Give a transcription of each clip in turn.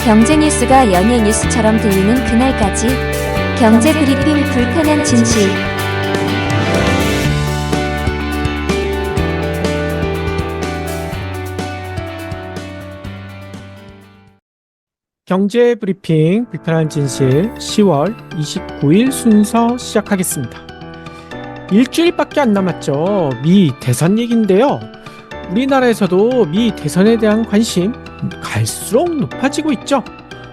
경제 뉴스가 연예 뉴스처럼 들리는 그날까지 경제 브리핑 불편한 진실. 경제 브리핑 불편한 진실 10월 29일 순서 시작하겠습니다. 일주일밖에 안 남았죠. 미 대선 얘기인데요. 우리나라에서도 미 대선에 대한 관심 갈수록 높아지고 있죠.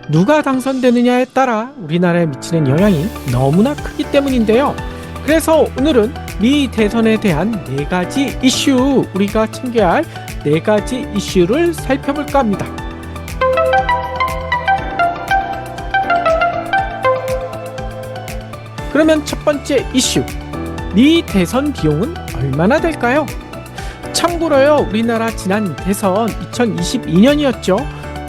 누가 당선되느냐에 따라 우리나라에 미치는 영향이 너무나 크기 때문인데요. 그래서 오늘은 미 대선에 대한 4가지 이슈, 우리가 챙겨야 할 4가지 이슈를 살펴볼까 합니다. 그러면 첫 번째 이슈, 미 대선 비용은 얼마나 될까요? 참고로요, 우리나라 지난 대선 2022년이었죠.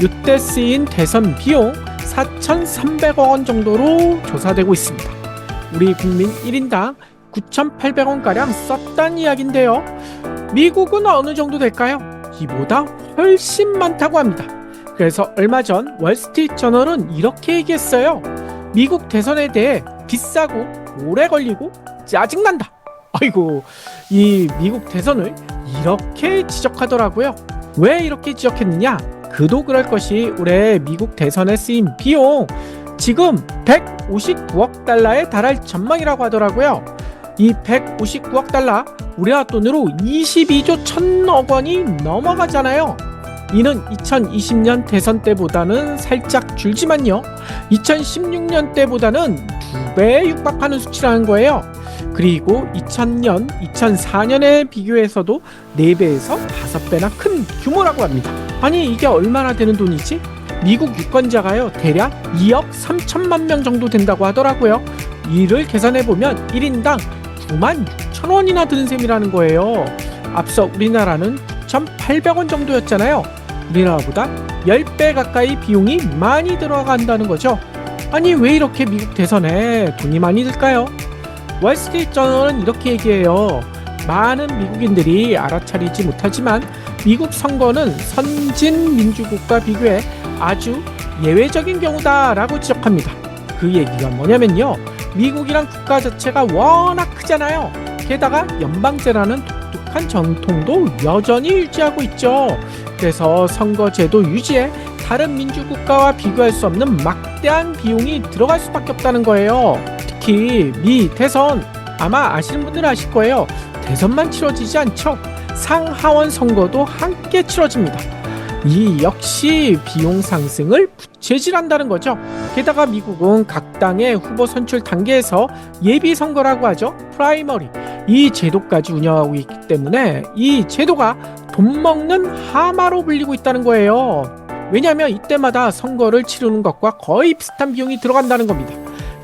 이때 쓰인 대선 비용 4,300억 원 정도로 조사되고 있습니다. 우리 국민 1인당 9,800원가량 썼다는 이야기인데요. 미국은 어느 정도 될까요? 이보다 훨씬 많다고 합니다. 그래서 얼마 전 월스트리트저널은 이렇게 얘기했어요. 미국 대선에 대해 비싸고 오래 걸리고 짜증난다. 아이고, 이 미국 대선을 이렇게 지적하더라고요. 왜 이렇게 지적했느냐? 그도 그럴 것이 올해 미국 대선에 쓰인 비용 지금 159억 달러에 달할 전망이라고 하더라고요. 이 159억 달러 우리나라 돈으로 22조 1천억 원이 넘어가잖아요. 이는 2020년 대선 때보다는 살짝 줄지만요, 2016년 때보다는 2배에 육박하는 수치라는 거예요. 그리고 2000년, 2004년에 비교해서도 4배에서 5배나 큰 규모라고 합니다. 아니, 이게 얼마나 되는 돈이지? 미국 유권자가요, 대략 2억 3천만 명 정도 된다고 하더라고요. 이를 계산해보면 1인당 9만 6천 원이나 드는 셈이라는 거예요. 앞서 우리나라는 9,800원 정도였잖아요. 우리나라보다 10배 가까이 비용이 많이 들어간다는 거죠. 아니, 왜 이렇게 미국 대선에 돈이 많이 들까요? 월스트리트저널은 이렇게 얘기해요. 많은 미국인들이 알아차리지 못하지만 미국 선거는 선진 민주국과 비교해 아주 예외적인 경우다라고 지적합니다. 그 얘기가 뭐냐면요, 미국이란 국가 자체가 워낙 크잖아요. 게다가 연방제라는 독특한 전통도 여전히 유지하고 있죠. 그래서 선거제도 유지에 다른 민주국가와 비교할 수 없는 막대한 비용이 들어갈 수밖에 없다는 거예요. 특히 미 대선, 아마 아시는 분들은 아실 거예요. 대선만 치러지지 않죠. 상하원 선거도 함께 치러집니다. 이 역시 비용 상승을 부채질한다는 거죠. 게다가 미국은 각 당의 후보 선출 단계에서 예비 선거라고 하죠. 프라이머리, 이 제도까지 운영하고 있기 때문에 이 제도가 돈 먹는 하마로 불리고 있다는 거예요. 왜냐하면 이때마다 선거를 치르는 것과 거의 비슷한 비용이 들어간다는 겁니다.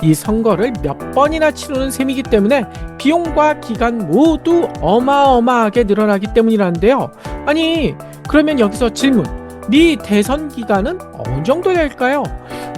이 선거를 몇 번이나 치르는 셈이기 때문에 비용과 기간 모두 어마어마하게 늘어나기 때문이라는데요. 아니, 그러면 여기서 질문, 미 대선 기간은 어느 정도 될까요?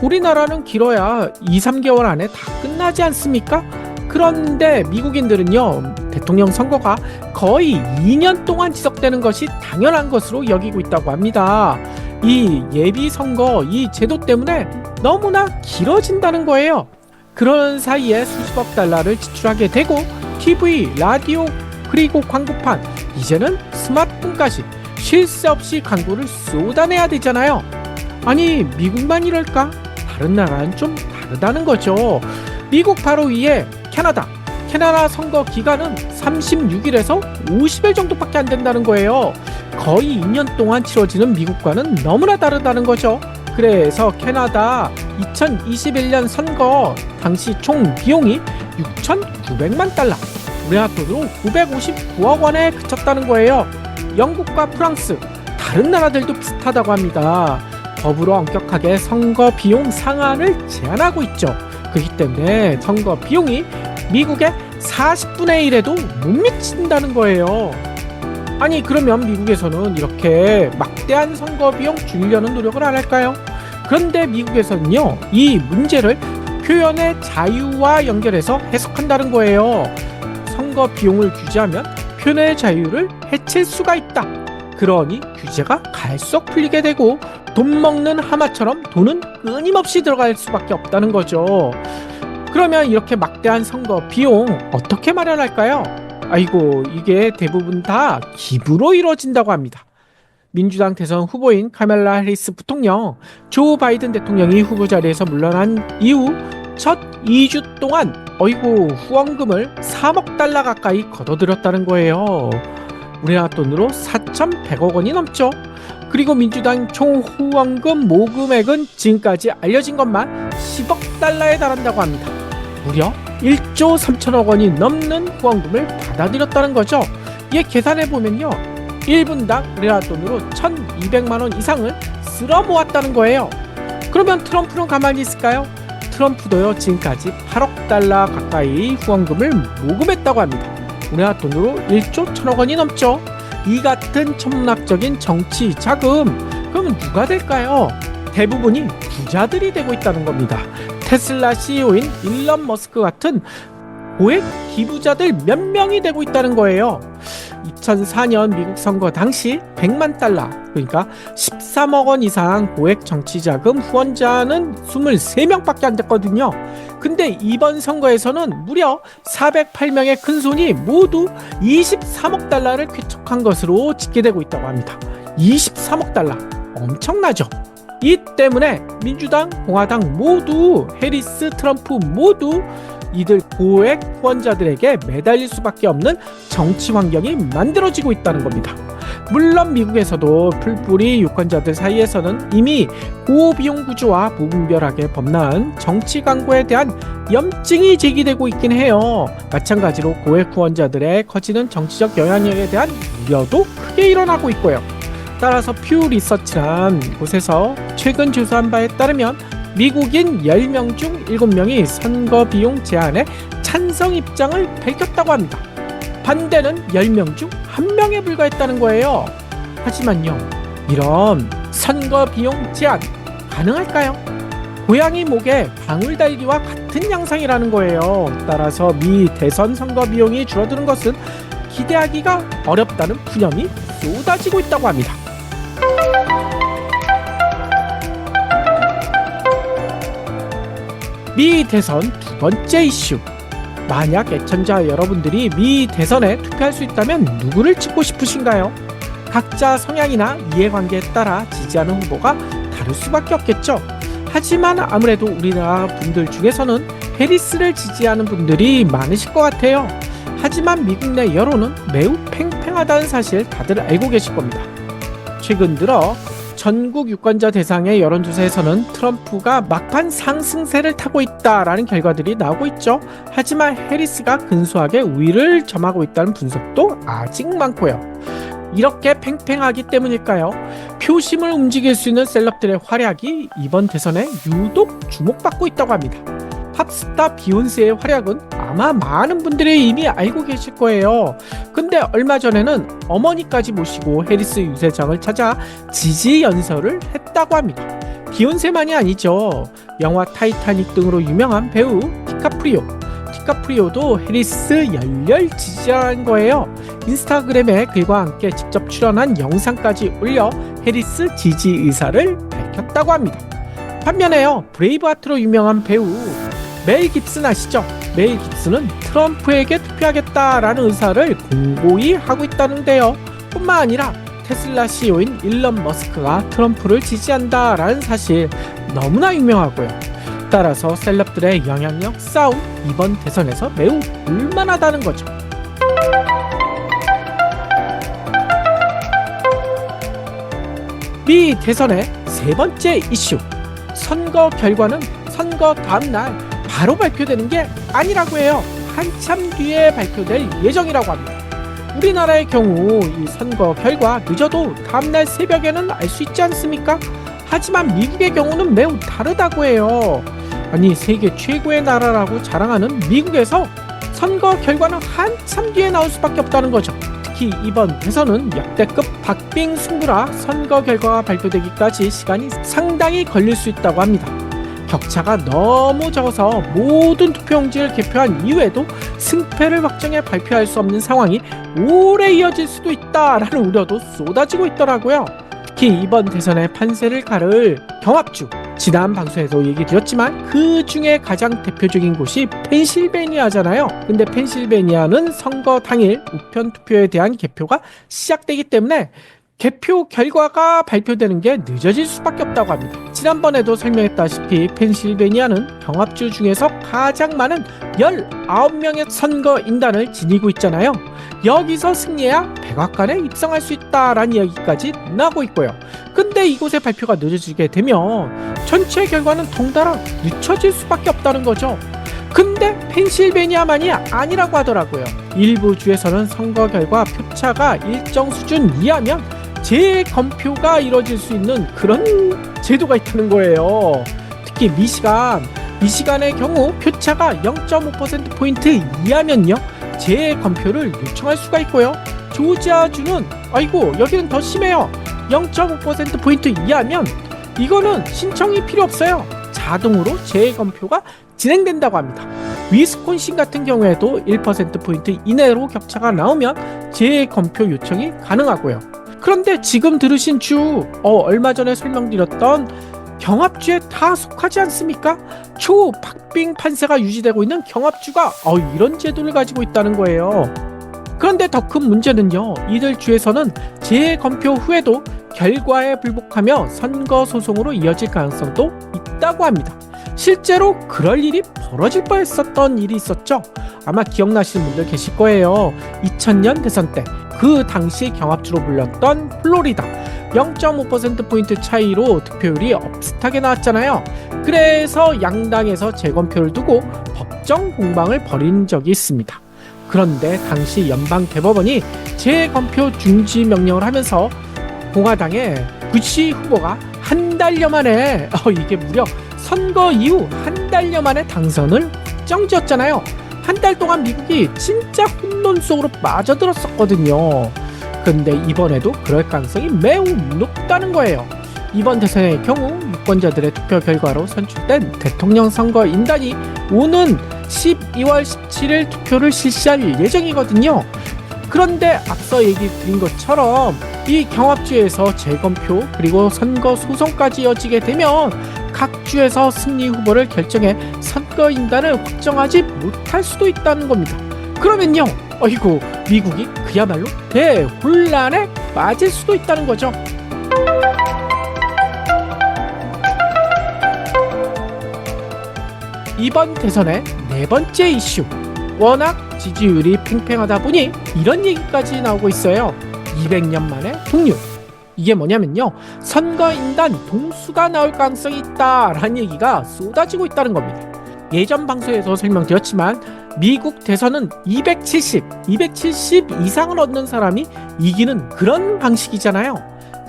우리나라는 길어야 2-3개월 안에 다 끝나지 않습니까? 그런데 미국인들은요, 대통령 선거가 거의 2년 동안 지속되는 것이 당연한 것으로 여기고 있다고 합니다. 이 예비 선거, 이 제도 때문에 너무나 길어진다는 거예요. 그런 사이에 수십억 달러를 지출하게 되고 TV, 라디오, 그리고 광고판, 이제는 스마트폰까지 쉴 새 없이 광고를 쏟아내야 되잖아요. 아니, 미국만 이럴까? 다른 나라는 좀 다르다는 거죠. 미국 바로 위에 캐나다 선거 기간은 36일에서 50일 정도밖에 안 된다는 거예요. 거의 2년 동안 치러지는 미국과는 너무나 다르다는 거죠. 그래서 캐나다 2021년 선거 당시 총 비용이 6,900만 달러, 우리나라 돈으로 959억 원에 그쳤다는 거예요. 영국과 프랑스, 다른 나라들도 비슷하다고 합니다. 법으로 엄격하게 선거 비용 상한을 제한하고 있죠. 그렇기 때문에 선거 비용이 미국의 40분의 1에도 못 미친다는 거예요. 아니, 그러면 미국에서는 이렇게 막대한 선거 비용 줄이려는 노력을 안 할까요? 그런데 미국에서는요, 이 문제를 표현의 자유와 연결해서 해석한다는 거예요. 선거 비용을 규제하면 표현의 자유를 해칠 수가 있다. 그러니 규제가 갈수록 풀리게 되고 돈 먹는 하마처럼 돈은 끊임없이 들어갈 수밖에 없다는 거죠. 그러면 이렇게 막대한 선거 비용 어떻게 마련할까요? 아이고, 이게 대부분 다 기부로 이루어진다고 합니다. 민주당 대선 후보인 카멜라 해리스 부통령, 조 바이든 대통령이 후보 자리에서 물러난 이후 첫 2주 동안 후원금을 3억 달러 가까이 거둬들였다는 거예요. 우리나라 돈으로 4,100억 원이 넘죠. 그리고 민주당 총 후원금 모금액은 지금까지 알려진 것만 10억 달러에 달한다고 합니다. 무려 1조 3천억 원이 넘는 후원금을 받아들였다는 거죠. 이에 계산해보면요, 1분당 우리나라 돈으로 1,200만 원 이상을 쓸어 모았다는 거예요. 그러면 트럼프는 가만히 있을까요? 트럼프도요, 지금까지 8억 달러 가까이 후원금을 모금했다고 합니다. 우리나라 돈으로 1조 1천억 원이 넘죠. 이 같은 천문학적인 정치 자금, 그러면 누가 될까요? 대부분이 부자들이 되고 있다는 겁니다. 테슬라 CEO인 일론 머스크 같은 고액 기부자들 몇 명이 되고 있다는 거예요. 2004년 미국 선거 당시 100만 달러, 그러니까 13억 원 이상 고액 정치자금 후원자는 23명밖에 안 됐거든요. 근데 이번 선거에서는 무려 408명의 큰손이 모두 23억 달러를 쾌척한 것으로 집계되고 있다고 합니다. 23억 달러, 엄청나죠? 이 때문에 민주당, 공화당 모두, 해리스, 트럼프 모두 이들 고액 후원자들에게 매달릴 수밖에 없는 정치 환경이 만들어지고 있다는 겁니다. 물론 미국에서도 풀뿌리 유권자들 사이에서는 이미 고비용 구조와 무분별하게 범람한 정치 광고에 대한 염증이 제기되고 있긴 해요. 마찬가지로 고액 후원자들의 커지는 정치적 영향력에 대한 우려도 크게 일어나고 있고요. 따라서 퓨 리서치란 곳에서 최근 조사한 바에 따르면 미국인 10명 중 7명이 선거 비용 제한에 찬성 입장을 밝혔다고 합니다. 반대는 10명 중 1명에 불과했다는 거예요. 하지만요, 이런 선거 비용 제한 가능할까요? 고양이 목에 방울 달기와 같은 양상이라는 거예요. 따라서 미 대선 선거 비용이 줄어드는 것은 기대하기가 어렵다는 푸념이 쏟아지고 있다고 합니다. 미 대선 두 번째 이슈. 만약 애청자 여러분들이 미 대선에 투표할 수 있다면 누구를 찍고 싶으신가요? 각자 성향이나 이해관계에 따라 지지하는 후보가 다를 수밖에 없겠죠. 하지만 아무래도 우리나라 분들 중에서는 해리스를 지지하는 분들이 많으실 것 같아요. 하지만 미국 내 여론은 매우 팽팽하다는 사실 다들 알고 계실 겁니다. 최근 들어 전국 유권자 대상의 여론조사에서는 트럼프가 막판 상승세를 타고 있다라는 결과들이 나오고 있죠. 하지만 해리스가 근소하게 우위를 점하고 있다는 분석도 아직 많고요. 이렇게 팽팽하기 때문일까요? 표심을 움직일 수 있는 셀럽들의 활약이 이번 대선에 유독 주목받고 있다고 합니다. 팝스타 비욘세의 활약은 아마 많은 분들이 이미 알고 계실 거예요. 근데 얼마 전에는 어머니까지 모시고 해리스 유세장을 찾아 지지 연설을 했다고 합니다. 비욘세만이 아니죠. 영화 타이타닉 등으로 유명한 배우 디카프리오도 해리스 열렬 지지한 거예요. 인스타그램에 글과 함께 직접 출연한 영상까지 올려 해리스 지지 의사를 밝혔다고 합니다. 반면에요, 브레이브하트로 유명한 배우 멜 깁슨 아시죠? 멜 깁슨은 트럼프에게 투표하겠다라는 의사를 공고히 하고 있다는데요. 뿐만 아니라 테슬라 CEO인 일론 머스크가 트럼프를 지지한다라는 사실 너무나 유명하고요. 따라서 셀럽들의 영향력 싸움 이번 대선에서 매우 볼만하다는 거죠. 미 대선의 세 번째 이슈. 선거 결과는 선거 다음날 바로 발표되는 게 아니라고 해요. 한참 뒤에 발표될 예정이라고 합니다. 우리나라의 경우 이 선거 결과 늦어도 다음날 새벽에는 알 수 있지 않습니까? 하지만 미국의 경우는 매우 다르다고 해요. 아니, 세계 최고의 나라라고 자랑하는 미국에서 선거 결과는 한참 뒤에 나올 수밖에 없다는 거죠. 특히 이번 대선은 역대급 박빙 승부라 선거 결과가 발표되기까지 시간이 상당히 걸릴 수 있다고 합니다. 격차가 너무 적어서 모든 투표용지를 개표한 이후에도 승패를 확정해 발표할 수 없는 상황이 오래 이어질 수도 있다라는 우려도 쏟아지고 있더라고요. 특히 이번 대선의 판세를 가를 경합주, 지난 방송에도 얘기 드렸지만 그 중에 가장 대표적인 곳이 펜실베니아잖아요. 근데 펜실베니아는 선거 당일 우편 투표에 대한 개표가 시작되기 때문에 개표 결과가 발표되는 게 늦어질 수밖에 없다고 합니다. 지난번에도 설명했다시피 펜실베니아는 경합주 중에서 가장 많은 19명의 선거인단을 지니고 있잖아요. 여기서 승리해야 백악관에 입성할 수 있다라는 이야기까지 나오고 있고요. 근데 이곳의 발표가 늦어지게 되면 전체 결과는 덩달아 늦춰질 수밖에 없다는 거죠. 근데 펜실베니아만이 아니라고 하더라고요. 일부 주에서는 선거 결과 표차가 일정 수준 이하면 재검표가 이뤄질 수 있는 그런 제도가 있다는 거예요. 특히 미시간의 경우 표차가 0.5%포인트 이하면요 재검표를 요청할 수가 있고요. 조지아주는 여기는 더 심해요. 0.5%포인트 이하면 이거는 신청이 필요 없어요. 자동으로 재검표가 진행된다고 합니다. 위스콘신 같은 경우에도 1%포인트 이내로 격차가 나오면 재검표 요청이 가능하고요. 그런데 지금 들으신 주 얼마 전에 설명드렸던 경합주에 다 속하지 않습니까? 초박빙 판세가 유지되고 있는 경합주가 이런 제도를 가지고 있다는 거예요. 그런데 더 큰 문제는요, 이들 주에서는 재검표 후에도 결과에 불복하며 선거 소송으로 이어질 가능성도 있다고 합니다. 실제로 그럴 일이 벌어질 뻔했었던 일이 있었죠. 아마 기억나시는 분들 계실 거예요. 2000년 대선 때 그 당시 경합주로 불렸던 플로리다 0.5%포인트 차이로 득표율이 업스하게 나왔잖아요. 그래서 양당에서 재검표를 두고 법정 공방을 벌인 적이 있습니다. 그런데 당시 연방대법원이 재검표 중지 명령을 하면서 공화당의 부시 후보가 한 달여 만에 이게 무려 선거 이후 한 달여 만에 당선을 확정지었잖아요. 한 달 동안 미국이 진짜 혼돈 속으로 빠져들었었거든요. 근데 이번에도 그럴 가능성이 매우 높다는 거예요. 이번 대선의 경우 유권자들의 투표 결과로 선출된 대통령 선거인단이 오는 12월 17일 투표를 실시할 예정이거든요. 그런데 앞서 얘기 드린 것처럼 이 경합주에서 재검표 그리고 선거 소송까지 이어지게 되면 각 주에서 승리 후보를 결정해 선거인단을 확정하지 못할 수도 있다는 겁니다. 그러면요, 미국이 그야말로 대혼란에 빠질 수도 있다는 거죠. 이번 대선의 네 번째 이슈, 워낙 지지율이 팽팽하다 보니 이런 얘기까지 나오고 있어요. 200년 만에 동률. 이게 뭐냐면요, 선거인단 동수가 나올 가능성이 있다라는 얘기가 쏟아지고 있다는 겁니다. 예전 방송에서 설명드렸지만 미국 대선은 270 이상을 얻는 사람이 이기는 그런 방식이잖아요.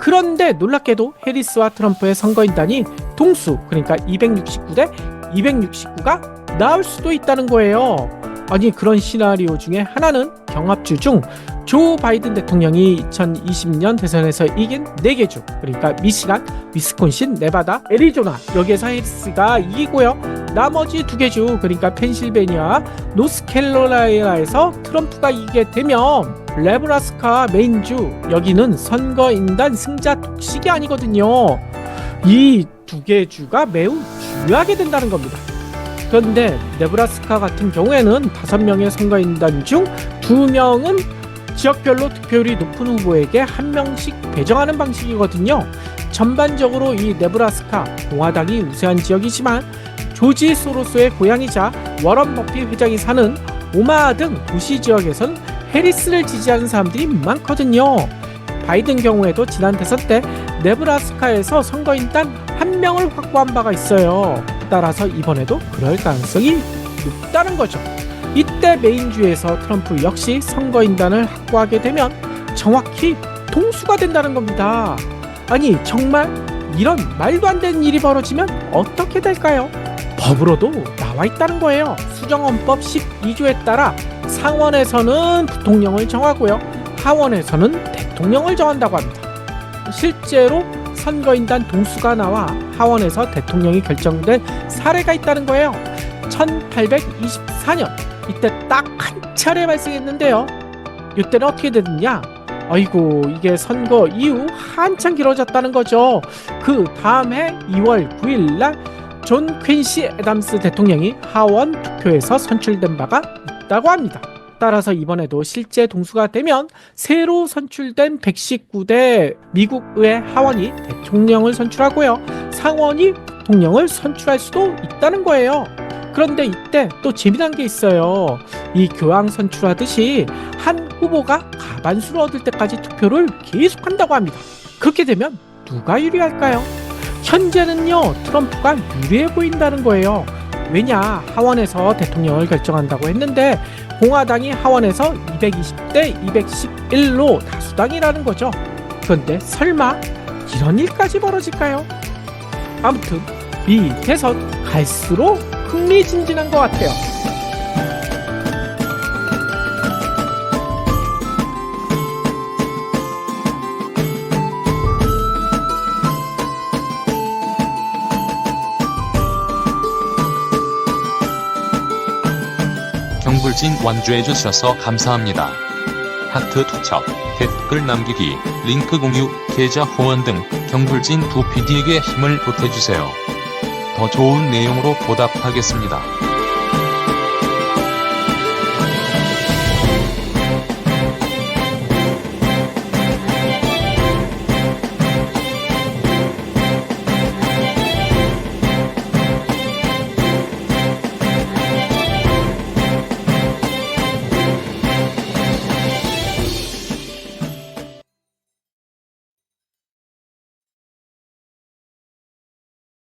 그런데 놀랍게도 해리스와 트럼프의 선거인단이 동수, 그러니까 269대 269가 나올 수도 있다는 거예요. 아니, 그런 시나리오 중에 하나는 경합주 중 조 바이든 대통령이 2020년 대선에서 이긴 4개 주, 그러니까 미시간, 위스콘신, 네바다, 애리조나, 여기에서 해리스가 이기고요. 나머지 2개 주, 그러니까 펜실베니아, 노스캐롤라이나에서 트럼프가 이기게 되면 네브라스카와 메인주, 여기는 선거인단 승자 독식이 아니거든요. 이 2개 주가 매우 중요하게 된다는 겁니다. 그런데 네브라스카 같은 경우에는 5명의 선거인단 중 2명은 지역별로 득표율이 높은 후보에게 1명씩 배정하는 방식이거든요. 전반적으로 이 네브라스카 공화당이 우세한 지역이지만 조지 소로스의 고향이자 워런 버핏 회장이 사는 오마하 등 도시 지역에선 해리스를 지지하는 사람들이 많거든요. 바이든 경우에도 지난 대선 때 네브라스카에서 선거인단 1명을 확보한 바가 있어요. 따라서 이번에도 그럴 가능성이 높다는 거죠. 이때 메인주에서 트럼프 역시 선거인단을 확보하게 되면 정확히 동수가 된다는 겁니다. 아니, 정말 이런 말도 안 되는 일이 벌어지면 어떻게 될까요? 법으로도 나와 있다는 거예요. 수정헌법 12조에 따라 상원에서는 부통령을 정하고요, 하원에서는 대통령을 정한다고 합니다. 실제로 선거인단 동수가 나와 하원에서 대통령이 결정된 사례가 있다는 거예요. 1824년 이때 딱 한 차례 발생했는데요. 이때는 어떻게 됐느냐, 아이고, 이게 선거 이후 한참 길어졌다는 거죠. 그 다음 해 2월 9일 날 존 퀸시 애담스 대통령이 하원 투표에서 선출된 바가 있다고 합니다. 따라서 이번에도 실제 동수가 되면 새로 선출된 119대 미국 의회 하원이 대통령을 선출하고요. 상원이 대통령을 선출할 수도 있다는 거예요. 그런데 이때 또 재미난 게 있어요. 이 교황 선출하듯이 한 후보가 과반수를 얻을 때까지 투표를 계속한다고 합니다. 그렇게 되면 누가 유리할까요? 현재는요, 트럼프가 유리해 보인다는 거예요. 왜냐, 하원에서 대통령을 결정한다고 했는데 공화당이 하원에서 220대 211로 다수당이라는 거죠. 그런데 설마 이런 일까지 벌어질까요? 아무튼 미 대선 갈수록 흥미진진한 것 같아요. 경불진 완주해 주셔서 감사합니다. 하트 투척, 댓글 남기기, 링크 공유, 계좌 후원 등 경불진 2PD에게 힘을 보태주세요. 더 좋은 내용으로 보답하겠습니다.